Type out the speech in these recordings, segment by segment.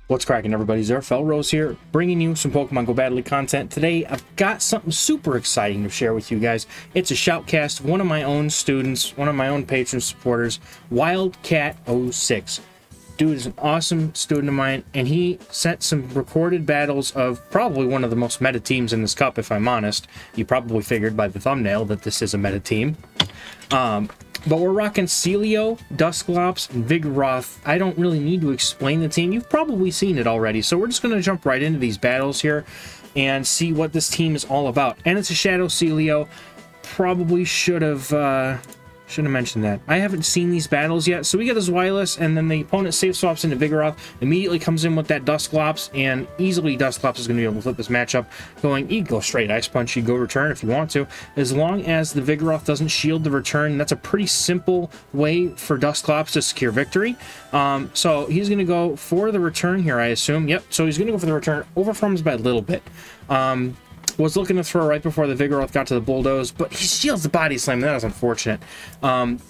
What's cracking, everybody? Zerfell Rose here, bringing you some Pokemon Go Battle League content. Today, I've got something super exciting to share with you guys. It's a shoutcast, one of my own students, one of my own patron supporters, Wildcat06. Dude is an awesome student of mine, and he sent some recorded battles of probably one of the most meta teams in this cup, if I'm honest. You probably figured by the thumbnail that this is a meta team. But we're rocking Celio, Dusclops, and Vigoroth. I don't really need to explain the team. You've probably seen it already. So we're just going to jump right into these battles here and see what this team is all about. And it's a Shadow Celio. Probably should have mentioned that. I haven't seen these battles yet. So we get this Wireless, and then the opponent safe swaps into Vigoroth, immediately comes in with that Dusclops, and easily Dusclops is going to be able to flip this matchup, going, you can go straight Ice Punch, you go return if you want to, as long as the Vigoroth doesn't shield the return. That's a pretty simple way for Dusclops to secure victory. So he's going to go for the return here, I assume. Yep, so he's going to go for the return, over farms by a little bit. Was looking to throw right before the Vigoroth got to the Bulldoze, but he shields the Body Slam, and that is unfortunate.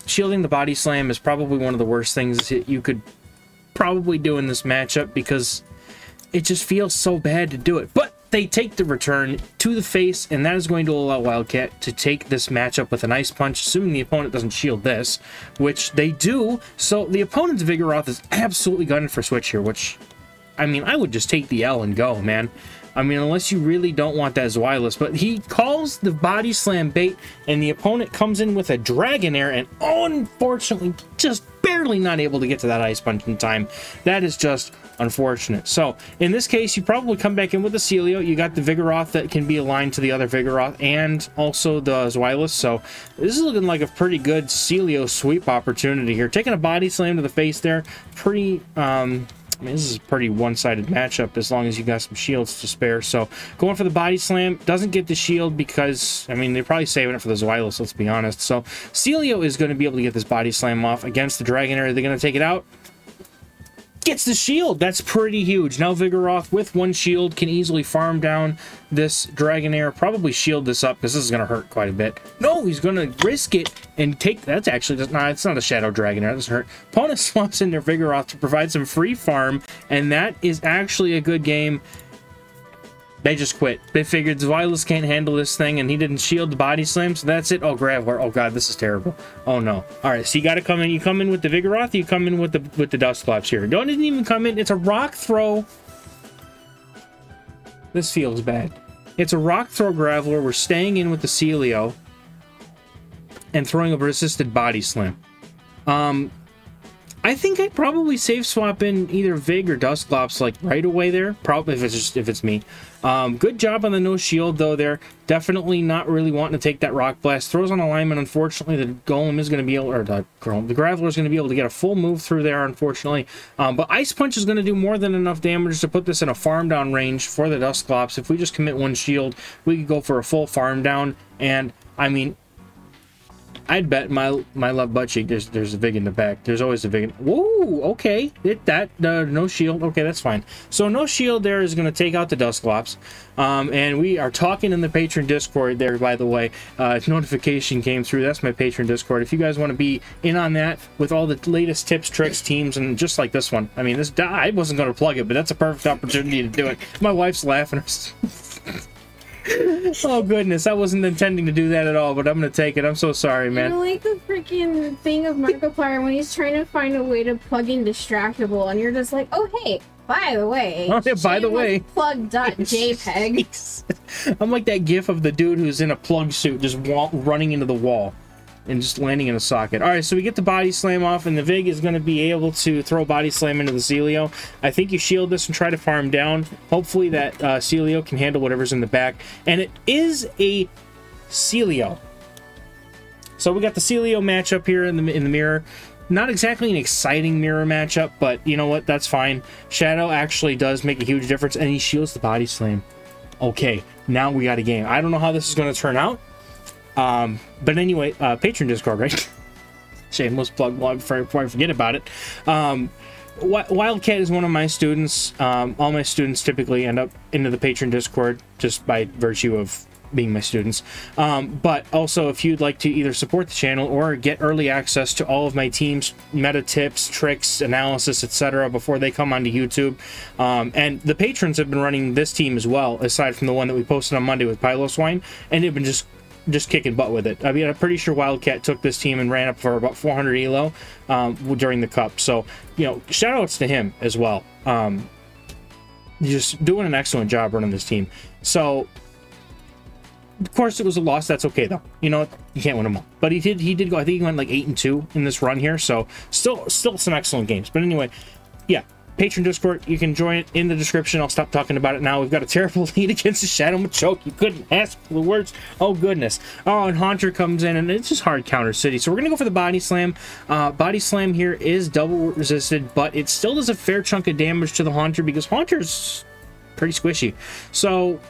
Shielding the Body Slam is probably one of the worst things that you could probably do in this matchup, because it just feels so bad to do it. But they take the return to the face, and that is going to allow Wildcat to take this matchup with an Ice Punch, assuming the opponent doesn't shield this, which they do. So the opponent's Vigoroth is absolutely gunning for switch here, which, I mean, I would just take the L and go, man. I mean, unless you really don't want that as wireless. But he calls the Body Slam bait, and the opponent comes in with a Dragonair, and unfortunately, just barely not able to get to that Ice Punch in time. That is just unfortunate. So, in this case, you probably come back in with the Celio. You got the Vigoroth that can be aligned to the other Vigoroth, and also the Zweilous. So, this is looking like a pretty good Celio sweep opportunity here. Taking a Body Slam to the face there, pretty... I mean, this is a pretty one-sided matchup as long as you got some shields to spare. So, going for the Body Slam, doesn't get the shield because, I mean, they're probably saving it for the Zweilous, let's be honest. So, Celio is going to be able to get this Body Slam off against the Dragonair. They're going to take it out. Gets the shield. That's pretty huge. Now Vigoroth with one shield can easily farm down this Dragonair. Probably shield this up because this is going to hurt quite a bit. No, he's going to risk it and take... That's actually... Nah, it's not a Shadow Dragonair. That doesn't hurt. Opponent swaps in their Vigoroth to provide some free farm, and that is actually a good game. They just quit. They figured Zweilous can't handle this thing, and he didn't shield the Body Slam, so that's it. Oh, Graveler. Oh, God, this is terrible. Oh, no. All right, so you got to come in. You come in with the Vigoroth, you come in with the Dusclops here. Don't even come in. It's a Rock Throw. This feels bad. It's a Rock Throw Graveler. We're staying in with the Celio and throwing a resisted Body Slam. I think I'd probably save swap in either Vig or Dusclops like right away there. Probably if it's me. Good job on the no shield though there. Definitely not really wanting to take that Rock Blast. Throws on alignment. Unfortunately, the Golem is going to be able, or the Graveler is going to be able to get a full move through there. Unfortunately, but Ice Punch is going to do more than enough damage to put this in a farm down range for the Dusclops. If we just commit one shield, we could go for a full farm down. And I mean, I'd bet my left butt cheek there's a Vig in the back. There's always a Vig. Whoa, okay. No shield. Okay, that's fine. So no shield there is going to take out the Dusclops. And we are talking in the patron Discord there, by the way. Notification came through. That's my patron Discord. If you guys want to be in on that with all the latest tips, tricks, teams, and just like this one. I mean, I wasn't going to plug it, but that's a perfect opportunity to do it. My wife's laughing. Oh goodness, I wasn't intending to do that at all, but I'm gonna take it. I'm so sorry, man. You're like the freaking thing of Markiplier when he's trying to find a way to plug in Distractable, and you're just like, oh hey, by the way. Oh, yeah, by the way. Plug.jpg. I'm like that gif of the dude who's in a plug suit just running into the wall and just landing in a socket. All right, so we get the Body Slam off, and the Vig is going to be able to throw Body Slam into the Celio. I think you shield this and try to farm down. Hopefully that Celio can handle whatever's in the back. And it is a Celio. So we got the Celio matchup here in the mirror. Not exactly an exciting mirror matchup, but you know what? That's fine. Shadow actually does make a huge difference, and he shields the Body Slam. Okay, now we got a game. I don't know how this is going to turn out. But anyway, patron Discord, right? Shameless plug before I forget about it. Wildcat is one of my students. All my students typically end up into the patron Discord just by virtue of being my students. But also, if you'd like to either support the channel or get early access to all of my team's meta tips, tricks, analysis, etc. before they come onto YouTube. And the patrons have been running this team as well, aside from the one that we posted on Monday with Piloswine, and they've been just kicking butt with it. I mean, I'm pretty sure Wildcat took this team and ran up for about 400 elo during the cup. So, you know, shout outs to him as well. Just doing an excellent job running this team. So, of course, it was a loss. That's okay, though. You know, you can't win them all. But he did go, I think he went like 8-2 in this run here. So, still some excellent games. But anyway, yeah. Patron Discord, you can join it in the description. I'll stop talking about it now. We've got a terrible lead against the Shadow Machoke. You couldn't ask for the words. Oh, goodness. Oh, and Haunter comes in, and it's just hard counter city. So we're going to go for the Body Slam. Body Slam here is double resisted, but it still does a fair chunk of damage to the Haunter because Haunter's pretty squishy. So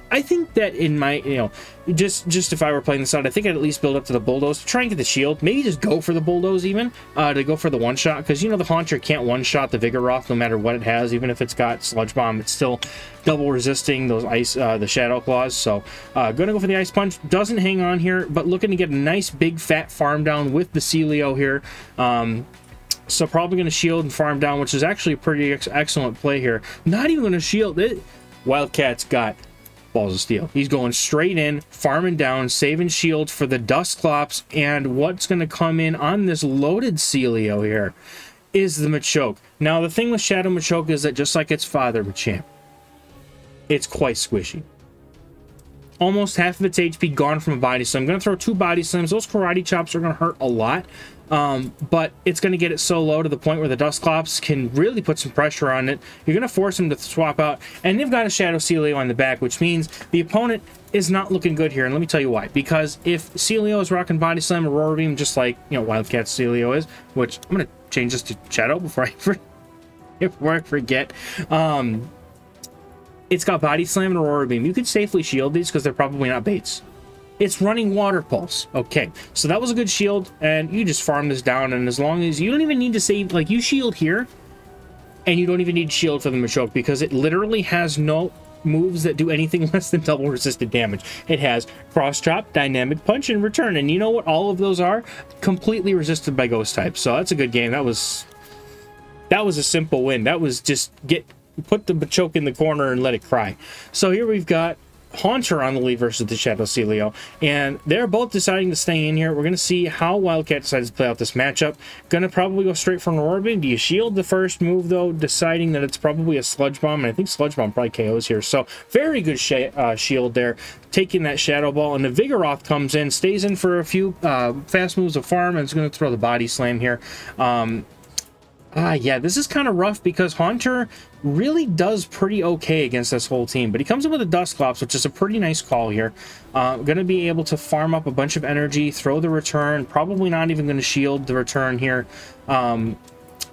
I think that in my, you know, just if I were playing this out, I think I'd at least build up to the Bulldoze to try and get the shield. Maybe just go for the Bulldoze even, to go for the one-shot, because, you know, the Haunter can't one-shot the Vigoroth no matter what it has. Even if it's got Sludge Bomb, it's still double resisting those ice, the Shadow Claws. So, gonna go for the Ice Punch. Doesn't hang on here, but looking to get a nice big fat farm down with the Celio here. So probably going to shield and farm down, which is actually a pretty excellent play here. Not even going to shield it. Wildcat's got balls of steel. He's going straight in, farming down, saving shield for the Dusclops, and what's going to come in on this loaded Celio here is the Machoke. Now, the thing with Shadow Machoke is that just like its father, Machamp, it's quite squishy. Almost half of its HP gone from a Body Slam. I'm going to throw 2 Body Slams. Those Karate Chops are going to hurt a lot. But it's going to get it so low to the point where the Dusclops can really put some pressure on it. You're going to force them to swap out, and they've got a Shadow Celio on the back, which means the opponent is not looking good here, and let me tell you why. Because if Celio is rocking Body Slam or Aurora Beam, just like, you know, Wildcat Celio is, which I'm going to change this to Shadow before I forget. It's got Body Slam and Aurora Beam. You could safely shield these because they're probably not baits. It's running Water Pulse. Okay, so that was a good shield, and you just farm this down, and as long as you don't even need to save, like, you shield here, and you don't even need shield for the Machoke because it literally has no moves that do anything less than double resisted damage. It has Cross Chop, Dynamic Punch, and Return, and you know what all of those are? Completely resisted by Ghost type. So that's a good game. That was a simple win. That was just put the Machoke in the corner and let it cry. So here we've got Haunter on the lead versus the Shadow Celio, and they're both deciding to stay in here. We're going to see how Wildcat decides to play out this matchup. Going to probably go straight for an Aurora Beam. Do you shield the first move, though, deciding that it's probably a Sludge Bomb? And I think Sludge Bomb probably KOs here. So very good shield there, taking that Shadow Ball. And the Vigoroth comes in, stays in for a few fast moves of farm, and is going to throw the Body Slam here. Yeah, this is kind of rough because Haunter really does pretty okay against this whole team, but he comes in with a Dusclops, which is a pretty nice call here. Going to be able to farm up a bunch of energy, throw the return, probably not even going to shield the return here. And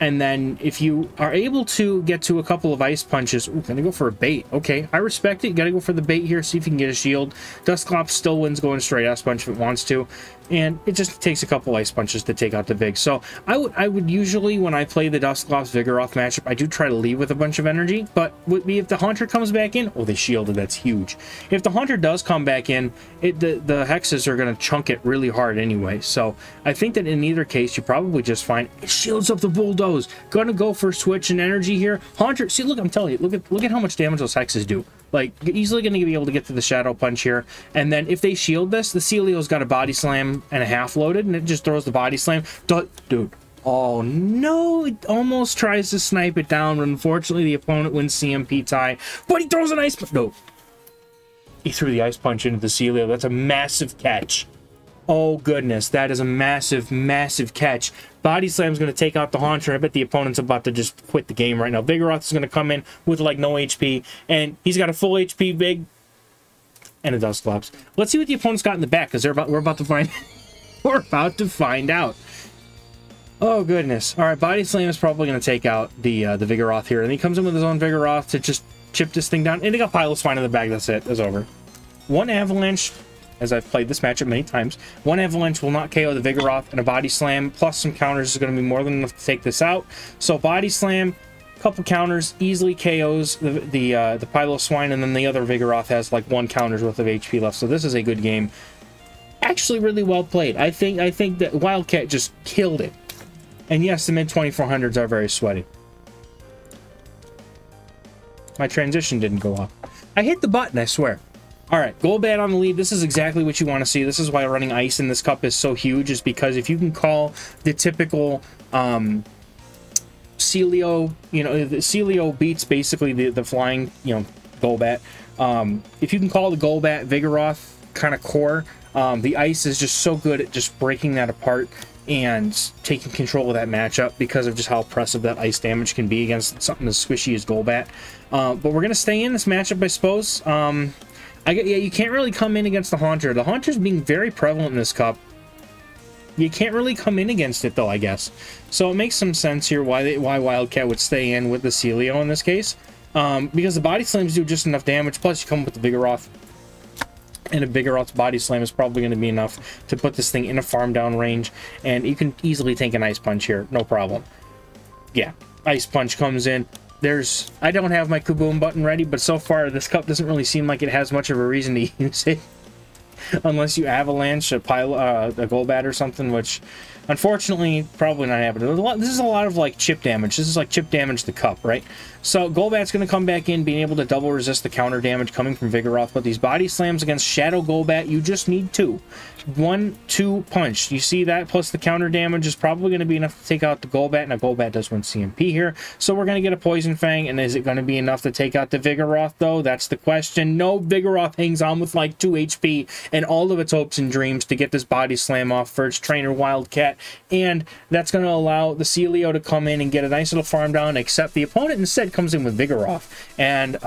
then if you are able to get to a couple of Ice Punches, ooh, gonna go for a bait. Okay, I respect it. You gotta go for the bait here, see if you can get a shield. Dusclops still wins going straight Ice Punch if it wants to. And it just takes a couple Ice Punches to take out the Vig. So I would usually, when I play the Dusclops Vigoroth matchup, I do try to leave with a bunch of energy. But if the Haunter comes back in, oh, they shielded, that's huge. If the Haunter does come back in, the Hexes are going to chunk it really hard anyway. So I think that in either case, you probably just find it shields up the Bulldoze. Gonna go for switch and energy here. Haunter, see, look, I'm telling you, look at how much damage those Hexes do. Like, easily going to be able to get to the Shadow Punch here. And then if they shield this, the Celio's got a Body Slam and a half loaded, and it just throws the Body Slam. Dude. Oh, no. It almost tries to snipe it down, but unfortunately the opponent wins CMP tie. But he throws an Ice Punch. No. He threw the Ice Punch into the Celio. That's a massive catch. Oh, goodness. That is a massive, massive catch. Body Slam's going to take out the Haunter. I bet the opponent's about to just quit the game right now. Vigoroth is going to come in with, like, no HP, and he's got a full HP Vig and a Dusclops. Let's see what the opponent's got in the back, because we're about to find we're about to find out. Oh, goodness. All right, Body Slam is probably going to take out the Vigoroth here, and he comes in with his own Vigoroth to just chip this thing down, and they got Piloswine in the back. That's it. It's over. One Avalanche, as I've played this matchup many times, one Avalanche will not KO the Vigoroth, and a Body Slam plus some counters is going to be more than enough to take this out. So Body Slam Couple counters, easily KOs the Piloswine, and then the other Vigoroth has like 1 counter's worth of HP left. So this is a good game. Actually, really well played. I think that Wildcat just killed it. And yes, the mid 2400s are very sweaty. My transition didn't go off. I hit the button, I swear. All right, Golbat on the lead. This is exactly what you want to see. This is why running ice in this cup is so huge, is because if you can call the typical Celio, you know, the Celio beats basically the flying, you know, Golbat. If you can call the Golbat Vigoroth kind of core, the ice is just so good at just breaking that apart and taking control of that matchup because of just how oppressive that ice damage can be against something as squishy as Golbat. But we're gonna stay in this matchup, I suppose. Yeah, you can't really come in against the Haunter. The Haunter's being very prevalent in this cup. You can't really come in against it, though, I guess. So it makes some sense here why Wildcat would stay in with the Celio in this case. Because the Body Slams do just enough damage, plus you come with the Vigoroth. And a Vigoroth's Body Slam is probably going to be enough to put this thing in a farm down range. And you can easily take an Ice Punch here, no problem. Yeah, Ice Punch comes in. I don't have my Kaboom button ready, but so far this cup doesn't really seem like it has much of a reason to use it. Unless you Avalanche a Golbat or something, which unfortunately probably not happening. This is a lot of like chip damage. This is like chip damage the cup, right? So Golbat's going to come back in, being able to double resist the counter damage coming from Vigoroth. But these Body Slams against Shadow Golbat, you just need 2. 1-2 punch. You see that, plus the counter damage is probably going to be enough to take out the Golbat. Now Golbat does win CMP here, so we're going to get a Poison Fang. And is it going to be enough to take out the Vigoroth, though? That's the question. No, Vigoroth hangs on with like 2 HP and all of its hopes and dreams to get this Body Slam off for its trainer Wildcat. And that's going to allow the Celio to come in and get a nice little farm down, except the opponent instead comes in with Vigoroth. And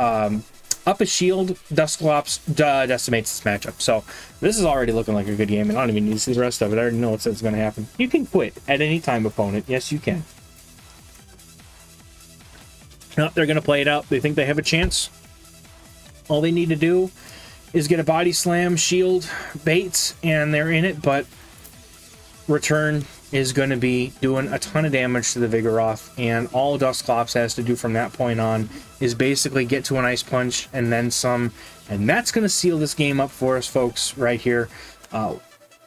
up a shield, Dusclops decimates this matchup. So this is already looking like a good game, and I don't even need to see the rest of it. I already know what's going to happen. You can quit at any time, opponent. Yes, you can. No, they're going to play it out. They think they have a chance. All they need to do is get a Body Slam, shield, baits, and they're in it, but return is going to be doing a ton of damage to the Vigoroth, and all Dusclops has to do from that point on is basically get to an Ice Punch and then some, and that's going to seal this game up for us, folks, right here.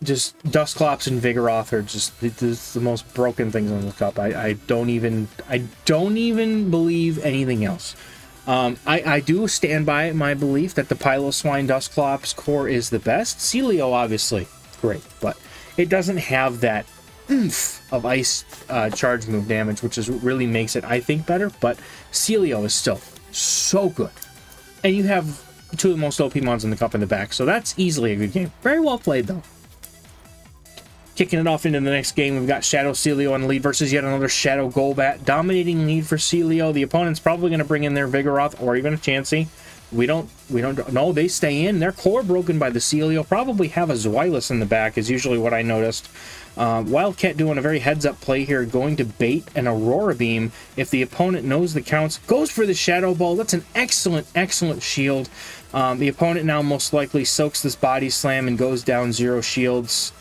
Just Dusclops and Vigoroth are just the most broken things in the cup. I don't even believe anything else. I do stand by my belief that the Piloswine Dusclops core is the best. Celio, obviously, great, but it doesn't have that oomph of ice charge move damage, which is what really makes it, I think, better. But Celio is still so good. And you have 2 of the most OP mons in the cup in the back, so that's easily a good game. Very well played, though. Kicking it off into the next game, we've got Shadow Celio on the lead versus yet another Shadow Golbat. Dominating lead for Celio. The opponent's probably going to bring in their Vigoroth or even a Chansey. We don't know. They stay in. Their core broken by the Celio. Probably have a Zweilous in the back is usually what I noticed. Wildcat doing a very heads-up play here, going to bait an Aurora Beam if the opponent knows the counts. Goes for the Shadow Ball. That's an excellent, excellent shield. The opponent now most likely soaks this Body Slam and goes down 0 shields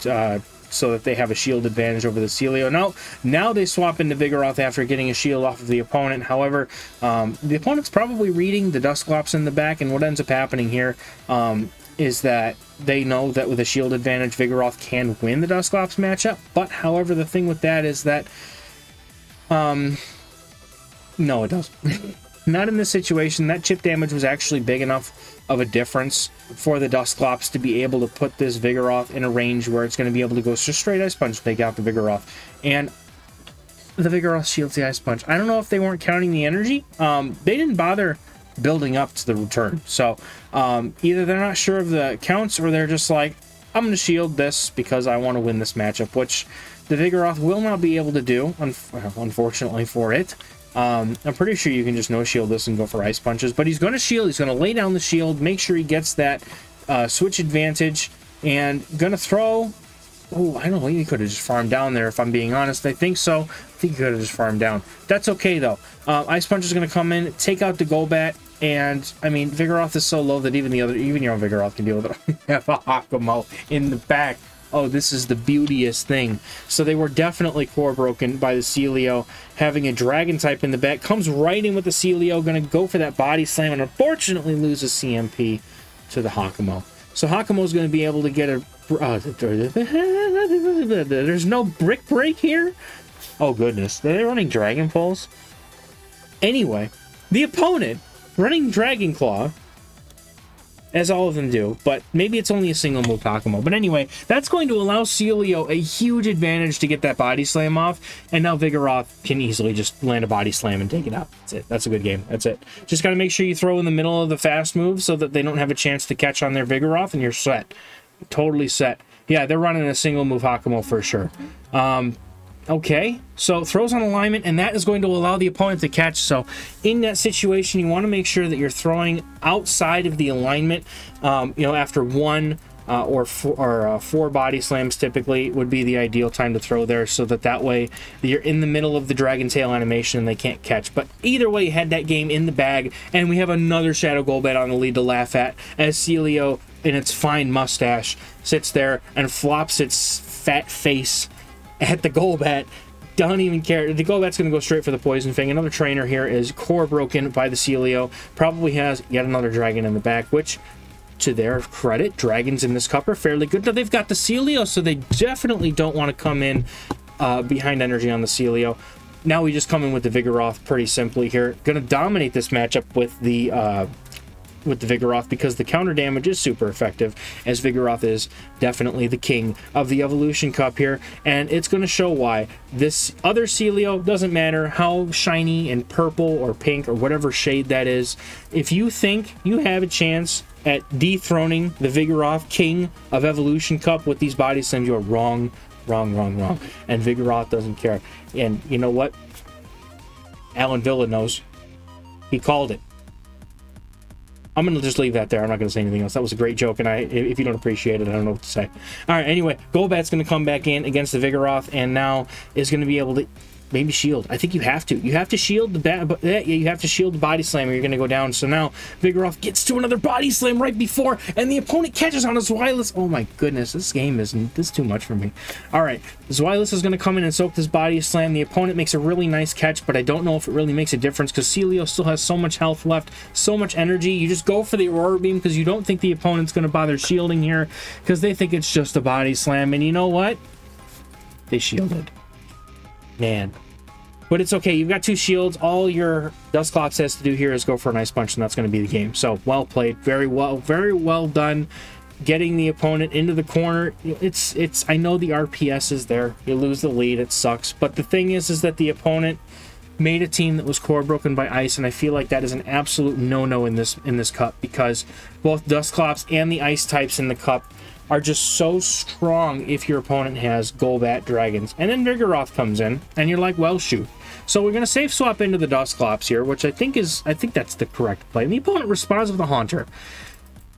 so that they have a shield advantage over the Celio. Now they swap into Vigoroth after getting a shield off of the opponent. However, the opponent's probably reading the Dusclops in the back, and what ends up happening here is that they know that with a shield advantage, Vigoroth can win the Dusclops matchup. But, however, the thing with that is that, no, it doesn't. Not in this situation. That chip damage was actually big enough of a difference for the Dusclops to be able to put this Vigoroth in a range where it's going to be able to go just straight Ice Punch to take out the Vigoroth. And the Vigoroth shields the Ice Punch. I don't know if they weren't counting the energy. They didn't bother building up to the return. So either they're not sure of the counts, or they're just like, I'm going to shield this because I want to win this matchup, which the Vigoroth will not be able to do, unfortunately for it. I'm pretty sure you can just no-shield this and go for Ice Punches, but he's going to shield. He's going to lay down the shield, make sure he gets that switch advantage, and going to throw... Oh, I don't know. He could have just farmed down there, if I'm being honest. I think so. I think he could have just farmed down. That's okay, though. Ice Punch is going to come in, take out the Golbat, and, I mean, Vigoroth is so low that even your own Vigoroth can deal with it. You have a Hakamo in the back. Oh, this is the beautiest thing. So they were definitely core broken by the Celio. Having a dragon type in the back. Comes right in with the Celio. Going to go for that body slam and unfortunately loses CMP to the Hakumo. So Hakumo's going to be able to get a... there's no brick break here? Oh, goodness. Are they running Dragon Pulse? Anyway, the opponent running Dragon Claw, as all of them do, but maybe it's only a single move Hakumo. But anyway, that's going to allow Celio a huge advantage to get that body slam off, and now Vigoroth can easily just land a body slam and take it out. That's it. That's a good game. That's it. Just got to make sure you throw in the middle of the fast move so that they don't have a chance to catch on their Vigoroth, and you're set. Totally set. Yeah, they're running a single move Hakumo for sure. Okay, so throws on alignment, and that is going to allow the opponent to catch. So in that situation, you want to make sure that you're throwing outside of the alignment. You know, after one or four body slams typically would be the ideal time to throw there, so that way you're in the middle of the dragon tail animation and they can't catch. But either way, you had that game in the bag, and we have another Shadow Golbat on the lead to laugh at as Celio, in its fine mustache, sits there and flops its fat face at the Golbat. Don't even care. The Golbat's going to go straight for the Poison Fang. Another trainer here is core broken by the Celio. Probably has yet another dragon in the back, which, to their credit, dragons in this cup are fairly good. Now they've got the Celio, so they definitely don't want to come in behind energy on the Celio. Now we just come in with the Vigoroth pretty simply here. Going to dominate this matchup with the Vigoroth because the counter damage is super effective, as Vigoroth is definitely the king of the Evolution Cup here, and it's going to show why. This other Celio, doesn't matter how shiny and purple or pink or whatever shade that is, if you think you have a chance at dethroning the Vigoroth, king of Evolution Cup, with these body slams, you are wrong, wrong, wrong, wrong. And Vigoroth doesn't care. And you know what? Alan Villa knows. He called it. I'm going to just leave that there. I'm not going to say anything else. That was a great joke, and if you don't appreciate it, I don't know what to say. All right, anyway, Golbat's going to come back in against the Vigoroth, and now is going to be able to maybe shield. I think you have to. You have to shield you have to shield the body slam, or you're going to go down. So now Vigoroth gets to another body slam right before, and the opponent catches on a Zweilous. Oh my goodness, this game this is too much for me. All right, Zweilous is going to come in and soak this body slam. The opponent makes a really nice catch, but I don't know if it really makes a difference because Celio still has so much health left, so much energy. You just go for the Aurora Beam because you don't think the opponent's going to bother shielding here because they think it's just a body slam, and you know what? They shielded. Man. But it's okay. You've got two shields. All your Dusclops has to do here is go for an Ice Punch, and that's going to be the game. So, well played. Very well done. Getting the opponent into the corner. I know the RPS is there. You lose the lead. It sucks. But the thing is that the opponent made a team that was core broken by ice, and I feel like that is an absolute no-no in this cup, because both Dusclops and the ice types in the cup are just so strong if your opponent has Golbat dragons. And then Vigoroth comes in, and you're like, well, shoot. So we're going to safe swap into the Dusclops here, which I think that's the correct play. And the opponent responds with a Haunter.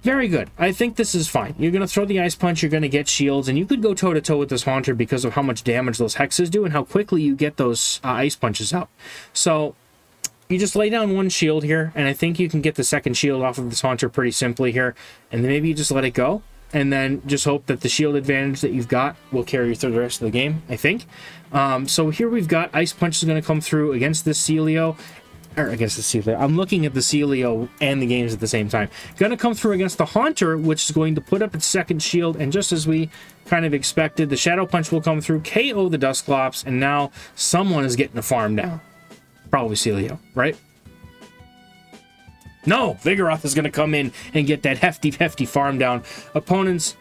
Very good. I think this is fine. You're going to throw the Ice Punch, you're going to get shields, and you could go toe-to-toe with this Haunter because of how much damage those Hexes do and how quickly you get those Ice Punches out. So you just lay down one shield here, and I think you can get the second shield off of this Haunter pretty simply here, and then maybe you just let it go, and then just hope that the shield advantage that you've got will carry you through the rest of the game, I think. So here we've got Ice Punch is going to come through against this Celio, or against the Celio. I'm looking at the Celio and the games at the same time. Going to come through against the Haunter, which is going to put up its second shield, and just as we kind of expected, the Shadow Punch will come through, KO the Dusclops, and now someone is getting a farm down. Probably Celio, right? No, Vigoroth is going to come in and get that hefty farm down. Opponents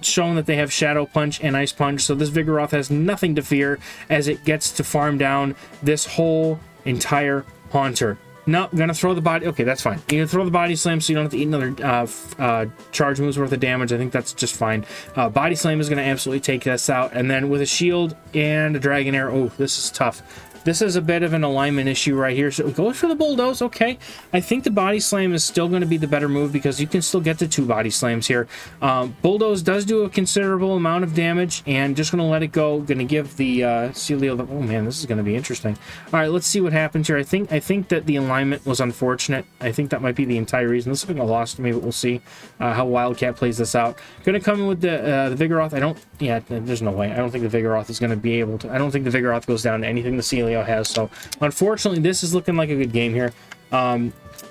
showing that they have Shadow Punch and Ice Punch, so this Vigoroth has nothing to fear as it gets to farm down this whole entire Haunter. No, I'm going to throw the body... Okay, that's fine. You're going to throw the Body Slam so you don't have to eat another charge move's worth of damage. I think that's just fine. Body Slam is going to absolutely take this out. And then with a shield and a Dragon Air... Oh, this is tough. This is a bit of an alignment issue right here. So it goes for the bulldoze. Okay. I think the body slam is still going to be the better move because you can still get the 2 body slams here. Bulldoze does do a considerable amount of damage, and just going to let it go. Going to give the Celio the... Oh, man, this is going to be interesting. All right, let's see what happens here. I think that the alignment was unfortunate. I think that might be the entire reason. This is going to loss to me, but we'll see how Wildcat plays this out. Going to come in with the Vigoroth. I don't... Yeah, there's no way. I don't think the Vigoroth is going to be able to... I don't think the Vigoroth goes down to anything the Celio has. So, unfortunately, this is looking like a good game here.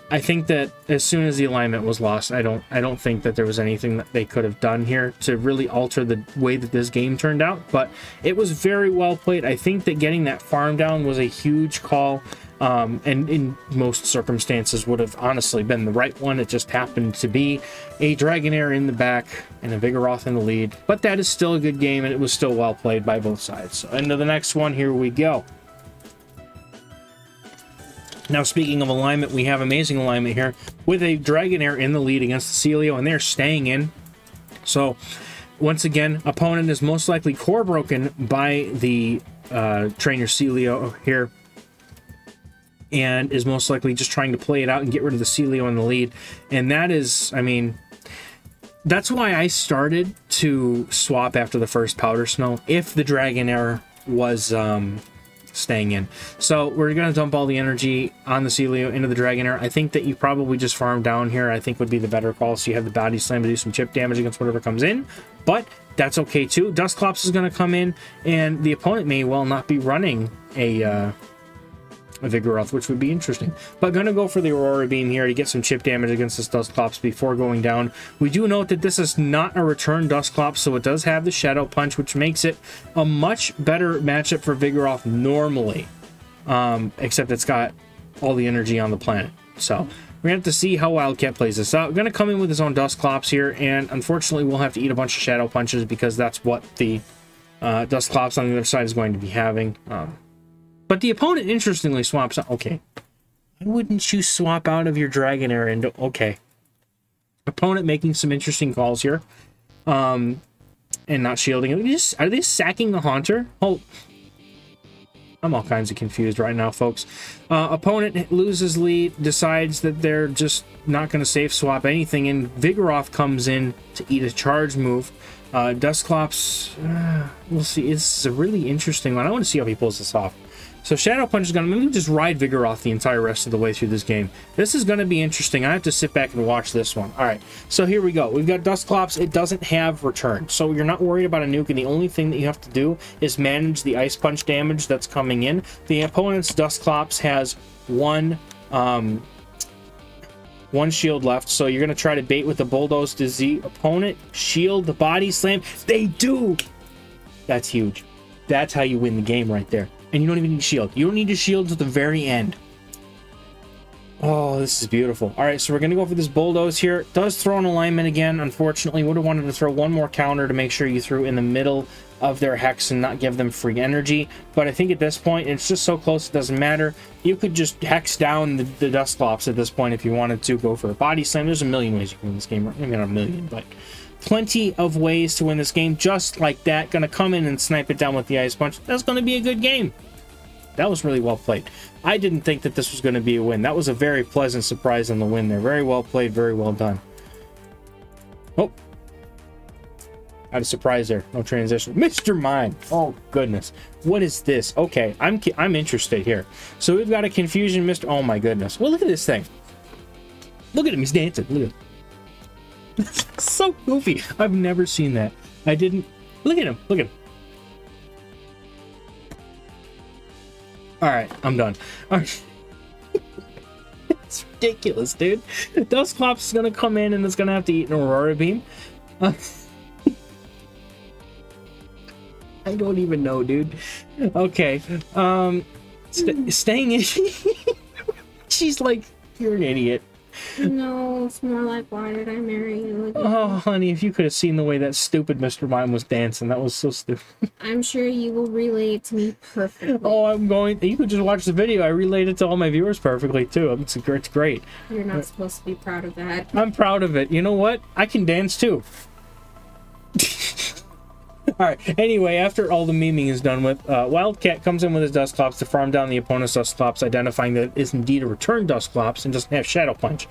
I think that as soon as the alignment was lost, I don't think that there was anything that they could have done here to really alter the way that this game turned out. But it was very well played. I think that getting that farm down was a huge call. And in most circumstances would have honestly been the right one. It just happened to be a Dragonair in the back and a Vigoroth in the lead. But that is still a good game, and it was still well played by both sides. So into the next one, here we go. Now, speaking of alignment, we have amazing alignment here with a Dragonair in the lead against the Celio, and they're staying in. So, once again, opponent is most likely core broken by the trainer Celio here, and is most likely just trying to play it out and get rid of the Celio in the lead. And that is, I mean, that's why I started to swap after the first Powder Snow if the Dragonair was staying in. So we're going to dump all the energy on the Celio into the Dragonair. I think that you probably just farm down here, I think would be the better call. So you have the body slam to do some chip damage against whatever comes in, but that's okay too. Dusclops is going to come in, and the opponent may well not be running a Vigoroth, which would be interesting. But going to go for the Aurora Beam here to get some chip damage against this Dusclops before going down. We do note that this is not a return Dusclops, so it does have the Shadow Punch, which makes it a much better matchup for Vigoroth normally. Except it's got all the energy on the planet. So we're going to have to see how Wildcat plays this out. We're going to come in with his own Dusclops here, and unfortunately we'll have to eat a bunch of Shadow Punches because that's what the Dusclops on the other side is going to be having. But the opponent, interestingly, swaps out. Okay. Why wouldn't you swap out of your Dragonair into... Okay. Opponent making some interesting calls here. And not shielding. Are they sacking the Haunter? Oh. I'm all kinds of confused right now, folks. Opponent loses lead, decides that they're just not going to safe swap anything, and Vigoroth comes in to eat a charge move. Dusclops, we'll see. It's a really interesting one. I want to see how he pulls this off. So Shadow Punch is going to maybe just ride Vigoroth the entire rest of the way through this game. This is going to be interesting. I have to sit back and watch this one. All right, so here we go. We've got Dusclops. It doesn't have return, so you're not worried about a nuke, and the only thing that you have to do is manage the Ice Punch damage that's coming in. The opponent's Dusclops has one shield left, so you're going to try to bait with the Bulldoze to Z. Opponent, shield, the body slam. They do! That's huge. That's how you win the game right there. And you don't even need shield. You don't need to shield to the very end. Oh, this is beautiful. All right, so we're going to go for this Bulldoze here. It does throw an alignment again, unfortunately. Would have wanted to throw one more counter to make sure you threw in the middle of their Hex and not give them free energy. But I think at this point, it's just so close, it doesn't matter. You could just Hex down the Dusclops at this point if you wanted to. Go for a body slam. There's a million ways you can win this game. Maybe not a million, but plenty of ways to win this game just like that. Gonna come in and snipe it down with the Ice Punch. That's gonna be a good game. That was really well played. I didn't think that this was going to be a win. That was a very pleasant surprise on the win there. Very well played, very well done. Oh. Had a surprise there. No transition. Mr. Mime. Oh, goodness. What is this? Okay, I'm interested here. So we've got a confusion, Mr. Oh, my goodness. Well, look at this thing. Look at him. He's dancing. Look at him. So goofy. I've never seen that. I didn't. Look at him. Look at him. All right, I'm done. All right. It's ridiculous, dude. Dusclops is gonna come in and it's gonna have to eat an Aurora Beam. I don't even know, dude. Okay. Staying in. She's like, you're an idiot. No, it's more like, why did I marry you again? Oh, honey, if you could have seen the way that stupid Mr. Mime was dancing, that was so stupid. I'm sure you will relay it to me perfectly. Oh, I'm going... You could just watch the video. I relayed it to all my viewers perfectly, too. It's great. You're not supposed to be proud of that. I'm proud of it. You know what? I can dance, too. right. Anyway, after all the memeing is done with, Wildcat comes in with his Dusclops to farm down the opponent's Dusclops, identifying that it is indeed a return Dusclops and doesn't have Shadow Punch.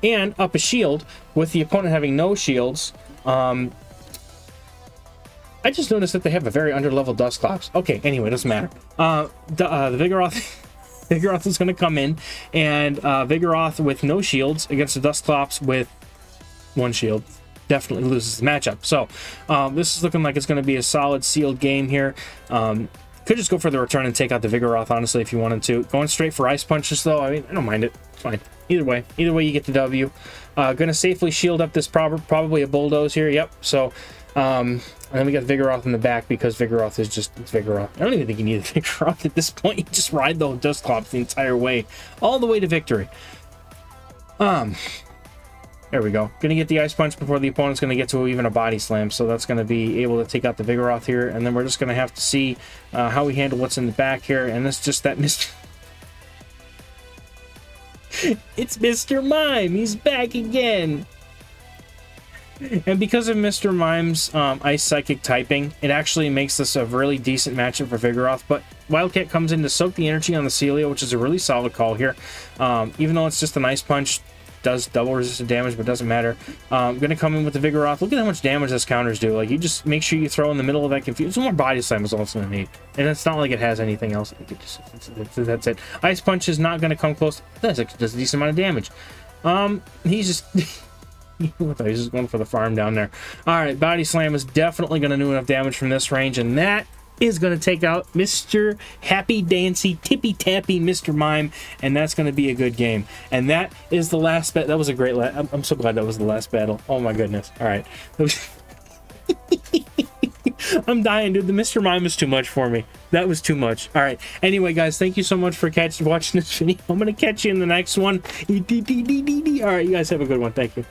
And up a shield, with the opponent having no shields. I just noticed that they have a very underleveled Dusclops. Okay, anyway, doesn't matter. The Vigoroth... Vigoroth is going to come in, and Vigoroth with no shields against the Dusclops with one shield definitely loses the matchup. So this is looking like it's going to be a solid sealed game here. Could just go for the return and take out the Vigoroth, honestly, if you wanted to. Going straight for Ice Punches, though, I mean, I don't mind it. It's fine. Either way you get the W. Gonna safely shield up this probably a Bulldoze here. Yep. So and then we got Vigoroth in the back because Vigoroth is just Vigoroth. I don't even think you need a Vigoroth at this point. You just ride the Dusclops the entire way, all the way to victory. There we go. Gonna get the Ice Punch before the opponent's gonna get to even a Body Slam, so that's gonna be able to take out the Vigoroth here, and then we're just gonna have to see how we handle what's in the back here, and it's just that Mr. It's Mr. Mime! He's back again! And because of Mr. Mime's Ice Psychic typing, it actually makes this a really decent matchup for Vigoroth, but Wildcat comes in to soak the energy on the Celio, which is a really solid call here. Even though it's just an Ice Punch, does double resistant damage, but doesn't matter. Gonna come in with the Vigoroth. Look at how much damage this counters do. Like, you just make sure you throw in the middle of that confusion. Some more Body Slam is also gonna need. And it's not like it has anything else. That's it. Ice Punch is not gonna come close. Does a decent amount of damage. He's just... He's just going for the farm down there. Alright, Body Slam is definitely gonna do enough damage from this range, and that is going to take out Mr. Happy Dancy, Tippy Tappy Mr. Mime, and that's going to be a good game. And that is the last bet. That was a great I'm so glad that was the last battle. Oh my goodness. All right. I'm dying, dude. The Mr. Mime is too much for me. That was too much. All right. Anyway, guys, thank you so much for watching this video. I'm going to catch you in the next one. All right, you guys have a good one. Thank you.